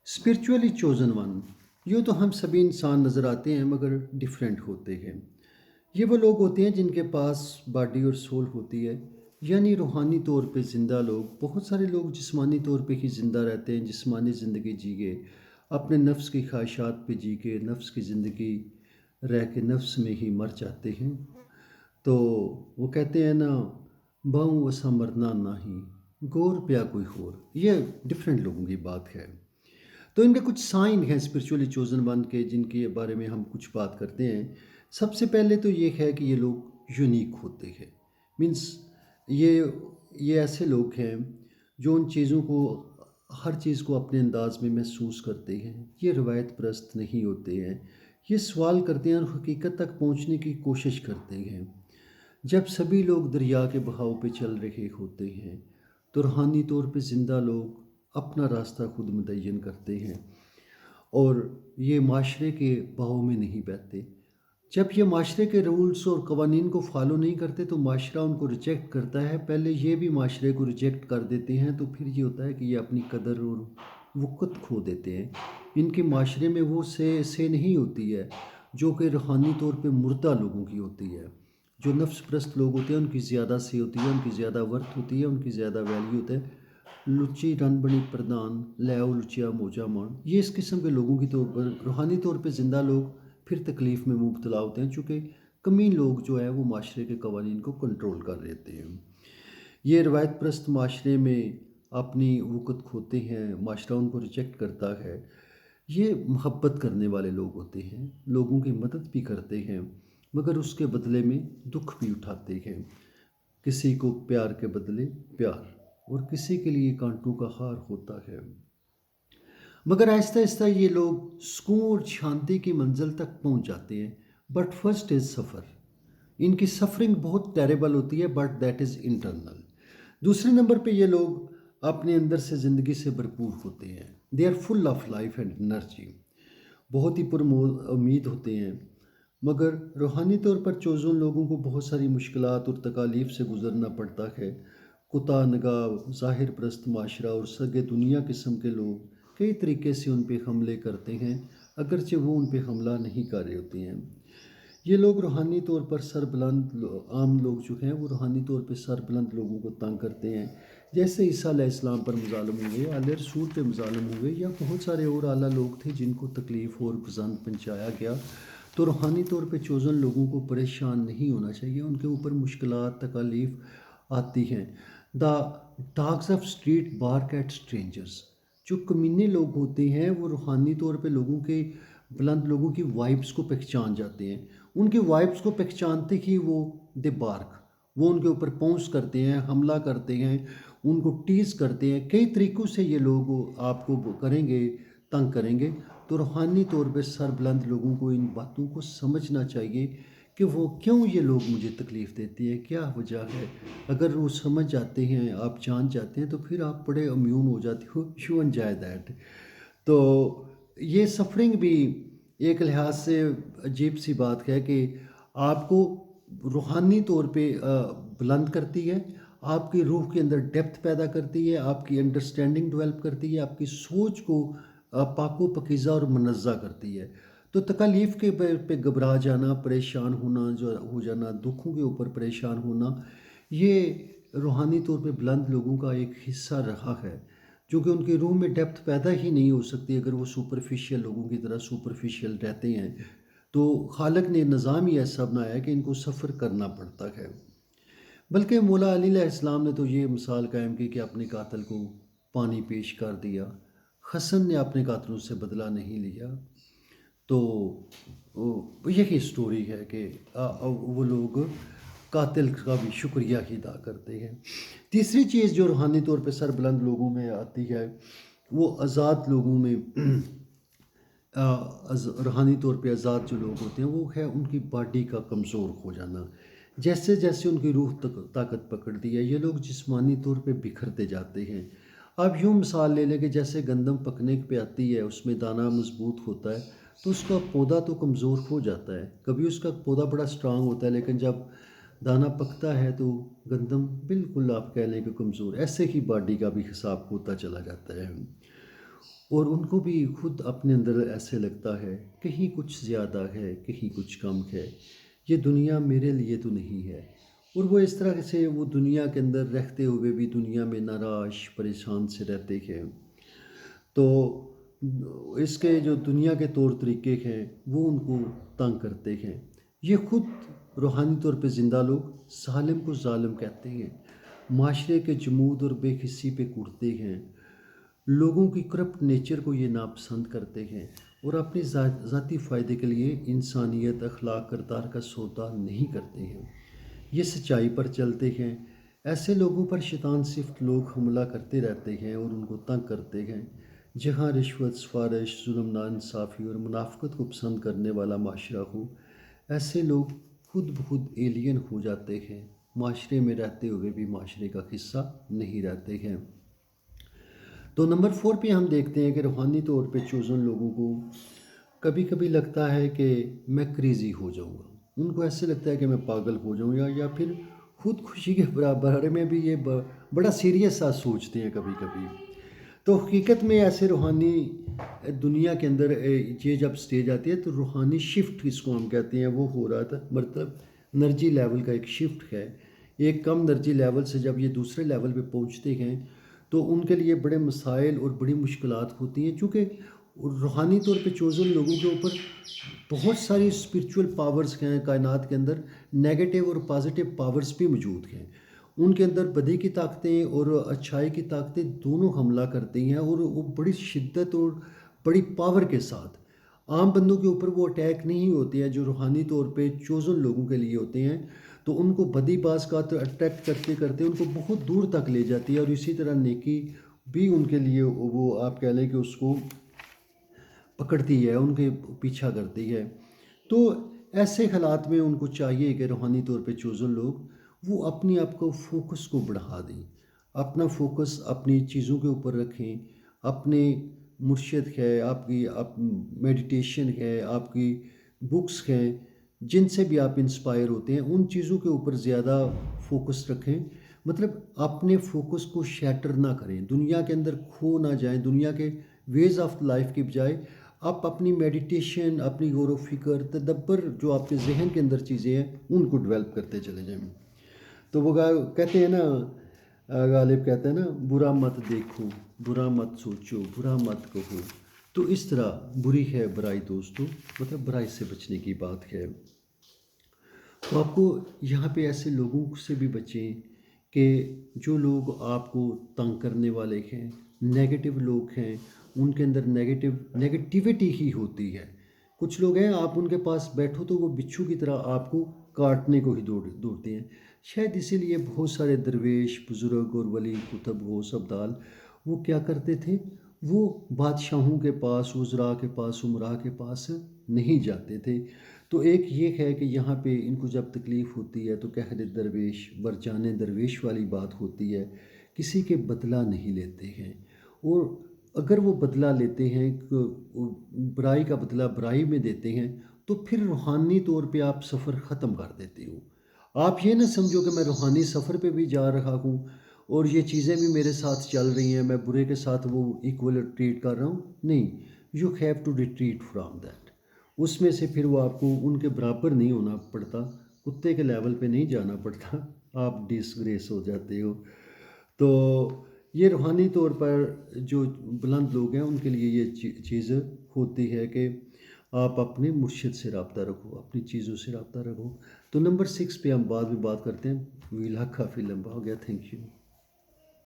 Spiritually chosen one, یوں تو ہم سبھی انسان نظر آتے ہیں مگر ڈفرینٹ ہوتے ہیں۔ یہ وہ لوگ ہوتے ہیں جن کے پاس باڈی اور سول ہوتی ہے، یعنی روحانی طور پہ زندہ لوگ۔ بہت سارے لوگ جسمانی طور پہ ہی زندہ رہتے ہیں، جسمانی زندگی جی گئے، اپنے نفس کی خواہشات پہ جی کے نفس کی زندگی رہ کے نفس میں ہی مر جاتے ہیں۔ تو وہ کہتے ہیں نا، باؤں وسا مرنا نہیں، گور پیا کوئی ہور۔ یہ ڈفرینٹ لوگوں کی بات ہے۔ تو ان کے کچھ سائن ہیں اسپرچولی چوزن ون کے، جن کے بارے میں ہم کچھ بات کرتے ہیں۔ سب سے پہلے تو یہ ہے کہ یہ لوگ یونیک ہوتے ہیں، مینس یہ یہ ایسے لوگ ہیں جو ان چیزوں کو، ہر چیز کو اپنے انداز میں محسوس کرتے ہیں۔ یہ روایت پرست نہیں ہوتے ہیں، یہ سوال کرتے ہیں اور حقیقت تک پہنچنے کی کوشش کرتے ہیں۔ جب سبھی لوگ دریا کے بہاؤ پہ چل رہے ہوتے ہیں تو روحانی طور پہ زندہ لوگ اپنا راستہ خود متعین کرتے ہیں، اور یہ معاشرے کے بہاؤ میں نہیں بہتے۔ جب یہ معاشرے کے رولز اور قوانین کو فالو نہیں کرتے تو معاشرہ ان کو ریجیکٹ کرتا ہے، پہلے یہ بھی معاشرے کو ریجیکٹ کر دیتے ہیں، تو پھر یہ ہوتا ہے کہ یہ اپنی قدر اور وقت کھو دیتے ہیں۔ ان کے معاشرے میں وہ سے نہیں ہوتی ہے جو کہ روحانی طور پہ مردہ لوگوں کی ہوتی ہے۔ جو نفس پرست لوگ ہوتے ہیں ان کی زیادہ سے ہوتی ہے، ان کی زیادہ ورتھ ہوتی ہے، ان کی زیادہ ویلیو ہوتا ہے۔ لچی رن بنی پردان لیو لچیا موجا مان، یہ اس قسم کے لوگوں کی طور پر روحانی طور پہ زندہ لوگ پھر تکلیف میں مبتلا ہوتے ہیں، چونکہ کمی لوگ جو ہے وہ معاشرے کے قوانین کو کنٹرول کر لیتے ہیں۔ یہ روایت پرست معاشرے میں اپنی وقت کھوتے ہیں، معاشرہ ان کو ریجیکٹ کرتا ہے۔ یہ محبت کرنے والے لوگ ہوتے ہیں، لوگوں کی مدد بھی کرتے ہیں مگر اس کے بدلے میں دکھ بھی اٹھاتے ہیں۔ کسی کو پیار کے بدلے پیار، اور کسی کے لیے کانٹوں کا ہار ہوتا ہے۔ مگر آہستہ آہستہ یہ لوگ سکون اور شانتی کی منزل تک پہنچ جاتے ہیں، بٹ فرسٹ از سفر۔ ان کی سفرنگ بہت ٹیریبل ہوتی ہے، بٹ دیٹ از انٹرنل۔ دوسرے نمبر پہ یہ لوگ اپنے اندر سے زندگی سے بھرپور ہوتے ہیں، they are full of life and energy, بہت ہی امید ہوتے ہیں۔ مگر روحانی طور پر چوزن لوگوں کو بہت ساری مشکلات اور تکالیف سے گزرنا پڑتا ہے۔ کتا نگاہ، ظاہر پرست معاشرہ اور سگے دنیا قسم کے لوگ کئی طریقے سے ان پہ حملے کرتے ہیں، اگرچہ وہ ان پہ حملہ نہیں کر رہے ہوتے ہیں۔ یہ لوگ روحانی طور پر سربلند، عام لوگ جو ہیں وہ روحانی طور پہ سربلند لوگوں کو تنگ کرتے ہیں، جیسے عیسیٰ علیہ السلام پر مظالم ہوئے، اعلی رسول پہ مظالم ہوئے، یا بہت سارے اور اعلیٰ لوگ تھے جن کو تکلیف اور گزند پہنچایا گیا۔ تو روحانی طور پہ چوزن لوگوں کو پریشان نہیں ہونا چاہیے، ان کے اوپر مشکلات تکالیف آتی ہیں۔ دا ڈاگز آف اسٹریٹ بارک ایٹ اسٹرینجرس، جو کمینے لوگ ہوتے ہیں وہ روحانی طور پہ لوگوں کے، بلند لوگوں کی وائبس کو پہچان جاتے ہیں۔ ان کی وائبس کو پہچانتے ہی وہ دے بارک، وہ ان کے اوپر پونس کرتے ہیں، حملہ کرتے ہیں، ان کو ٹیز کرتے ہیں۔ کئی طریقوں سے یہ لوگ آپ کو کریں گے، تنگ کریں گے۔ تو روحانی طور پہ سربلند لوگوں کو ان باتوں کو سمجھنا چاہیے کہ وہ کیوں یہ لوگ مجھے تکلیف دیتے ہیں، کیا وجہ ہے۔ اگر وہ سمجھ جاتے ہیں، آپ جان جاتے ہیں، تو پھر آپ بڑے امیون ہو جاتے ہو، یو انجوائے دیٹ۔ تو یہ سفرنگ بھی ایک لحاظ سے عجیب سی بات ہے کہ آپ کو روحانی طور پہ بلند کرتی ہے، آپ کی روح کے اندر ڈیپتھ پیدا کرتی ہے، آپ کی انڈرسٹینڈنگ ڈیولپ کرتی ہے، آپ کی سوچ کو پاک و پاکیزہ اور منزہ کرتی ہے۔ تو تکالیف کے پہ گھبرا جانا، پریشان ہونا، جو ہو جانا، دکھوں کے اوپر پریشان ہونا، یہ روحانی طور پہ بلند لوگوں کا ایک حصہ رہا ہے، جو کہ ان کی روح میں ڈیپتھ پیدا ہی نہیں ہو سکتی اگر وہ سپرفیشیل لوگوں کی طرح سپرفیشیل رہتے ہیں۔ تو خالق نے نظام ہی ایسا بنایا ہے کہ ان کو سفر کرنا پڑتا ہے۔ بلکہ مولا علی علیہ السلام نے تو یہ مثال قائم کی کہ اپنے قاتل کو پانی پیش کر دیا، حسن نے اپنے قاتلوں سے بدلہ نہیں لیا۔ تو یہی سٹوری ہے کہ وہ لوگ قاتل کا بھی شکریہ ہی ادا کرتے ہیں۔ تیسری چیز جو روحانی طور پہ سربلند لوگوں میں آتی ہے، وہ آزاد لوگوں میں، روحانی طور پہ آزاد جو لوگ ہوتے ہیں وہ ہے ان کی باڈی کا کمزور ہو جانا۔ جیسے جیسے ان کی روح طاقت پکڑتی ہے، یہ لوگ جسمانی طور پہ بکھرتے جاتے ہیں۔ آپ یوں مثال لے لیں کہ جیسے گندم پکنے پہ آتی ہے، اس میں دانہ مضبوط ہوتا ہے تو اس کا پودا تو کمزور ہو جاتا ہے، کبھی اس کا پودا بڑا سٹرانگ ہوتا ہے، لیکن جب دانہ پکتا ہے تو گندم بالکل آپ کہہ لیں کہ کمزور۔ ایسے ہی باڈی کا بھی حساب ہوتا چلا جاتا ہے۔ اور ان کو بھی خود اپنے اندر ایسے لگتا ہے کہیں کچھ زیادہ ہے کہیں کچھ کم ہے، یہ دنیا میرے لیے تو نہیں ہے، اور وہ اس طرح سے وہ دنیا کے اندر رہتے ہوئے بھی دنیا میں ناراض پریشان سے رہتے ہیں۔ تو اس کے جو دنیا کے طور طریقے ہیں وہ ان کو تنگ کرتے ہیں۔ یہ خود روحانی طور پہ زندہ لوگ ظالم کو ظالم کہتے ہیں، معاشرے کے جمود اور بے حسی پہ کوڑتے ہیں، لوگوں کی کرپٹ نیچر کو یہ ناپسند کرتے ہیں، اور اپنے ذاتی فائدے کے لیے انسانیت اخلاق کردار کا سودا نہیں کرتے ہیں، یہ سچائی پر چلتے ہیں۔ ایسے لوگوں پر شیطان صفت لوگ حملہ کرتے رہتے ہیں اور ان کو تنگ کرتے ہیں۔ جہاں رشوت، سفارش، ظلم، ناانصافی اور منافقت کو پسند کرنے والا معاشرہ ہو، ایسے لوگ خود بخود ایلین ہو جاتے ہیں، معاشرے میں رہتے ہوئے بھی معاشرے کا حصہ نہیں رہتے ہیں۔ تو نمبر 4 پہ ہم دیکھتے ہیں کہ روحانی طور پہ چوزن لوگوں کو کبھی کبھی لگتا ہے کہ میں کریزی ہو جاؤں گا، ان کو ایسے لگتا ہے کہ میں پاگل ہو جاؤں، یا پھر خود خوشی کے بارے میں بھی یہ بڑا سیریس سا سوچتے ہیں کبھی کبھی۔ تو حقیقت میں ایسے روحانی دنیا کے اندر یہ جب سٹیج آتی ہے تو روحانی شفٹ اس کو ہم کہتے ہیں وہ ہو رہا تھا، مطلب انرجی لیول کا ایک شفٹ ہے۔ ایک کم انرجی لیول سے جب یہ دوسرے لیول پہ پہنچتے ہیں تو ان کے لیے بڑے مسائل اور بڑی مشکلات ہوتی ہیں، چونکہ روحانی طور پہ چوزن لوگوں کے اوپر بہت ساری اسپرچول پاورز ہیں کائنات کے اندر، نیگیٹو اور پازیٹیو پاورز بھی موجود ہیں۔ ان کے اندر بدی کی طاقتیں اور اچھائی کی طاقتیں دونوں حملہ کرتی ہیں، اور وہ بڑی شدت اور بڑی پاور کے ساتھ عام بندوں کے اوپر وہ اٹیک نہیں ہوتے ہیں جو روحانی طور پہ چوزن لوگوں کے لیے ہوتے ہیں۔ تو ان کو بدی بعض کا تو اٹیک کرتے کرتے ان کو بہت دور تک لے جاتی ہے، اور اسی طرح نیکی بھی ان کے لیے وہ آپ کہہ لیں کہ اس کو پکڑتی ہے، ان کے پیچھا کرتی ہے۔ تو ایسے حالات میں ان کو چاہیے کہ روحانی طور پہ چوزن لوگ وہ اپنی آپ کو فوکس کو بڑھا دیں، اپنا فوکس اپنی چیزوں کے اوپر رکھیں، اپنے مرشد ہے، آپ کی میڈیٹیشن ہے، آپ کی بکس ہیں، جن سے بھی آپ انسپائر ہوتے ہیں ان چیزوں کے اوپر زیادہ فوکس رکھیں، مطلب اپنے فوکس کو شیٹر نہ کریں، دنیا کے اندر کھو نہ جائیں، دنیا کے ویز آف لائف کی بجائے آپ اپنی میڈیٹیشن، اپنی غور و فکر، تدبر، جو آپ کے ذہن کے اندر چیزیں ہیں ان کو ڈیولپ کرتے چلے جائیں۔ تو وہ کہتے ہیں نا، غالب کہتے ہیں نا، برا مت دیکھو، برا مت سوچو، برا مت کہو، تو اس طرح بری ہے برائی دوستو، مطلب برائی سے بچنے کی بات ہے۔ تو آپ کو یہاں پہ ایسے لوگوں سے بھی بچیں کہ جو لوگ آپ کو تنگ کرنے والے ہیں، نیگیٹو لوگ ہیں، ان کے اندر نیگیٹیوٹی ہی ہوتی ہے۔ کچھ لوگ ہیں آپ ان کے پاس بیٹھو تو وہ بچھو کی طرح آپ کو کاٹنے کو ہی دوڑتے ہیں۔ شاید اسی لیے بہت سارے درویش، بزرگ اور ولی، کتب، غوث، ابدال وہ کیا کرتے تھے، وہ بادشاہوں کے پاس، وزراء کے پاس، عمراء کے پاس نہیں جاتے تھے۔ تو ایک یہ ہے کہ یہاں پہ ان کو جب تکلیف ہوتی ہے تو قہر درویش، برجان درویش والی بات ہوتی ہے، کسی کے بدلہ نہیں لیتے ہیں، اور اگر وہ بدلہ لیتے ہیں، برائی کا بدلہ برائی میں دیتے ہیں، تو پھر روحانی طور پہ آپ سفر ختم کر دیتے ہو۔ آپ یہ نہ سمجھو کہ میں روحانی سفر پہ بھی جا رہا ہوں اور یہ چیزیں بھی میرے ساتھ چل رہی ہیں، میں برے کے ساتھ وہ ایکول ٹریٹ کر رہا ہوں، نہیں، you have to retreat from that. اس میں سے پھر وہ آپ کو ان کے برابر نہیں ہونا پڑتا، کتے کے لیول پہ نہیں جانا پڑتا، آپ ڈس گریس ہو جاتے ہو۔ تو یہ روحانی طور پر جو بلند لوگ ہیں ان کے لیے یہ چیز ہوتی ہے کہ آپ اپنے مرشد سے رابطہ رکھو، اپنی چیزوں سے رابطہ رکھو۔ تو نمبر 6 پہ ہم بعد میں بات کرتے ہیں، ویلا کافی لمبا ہو گیا، تھینک یو۔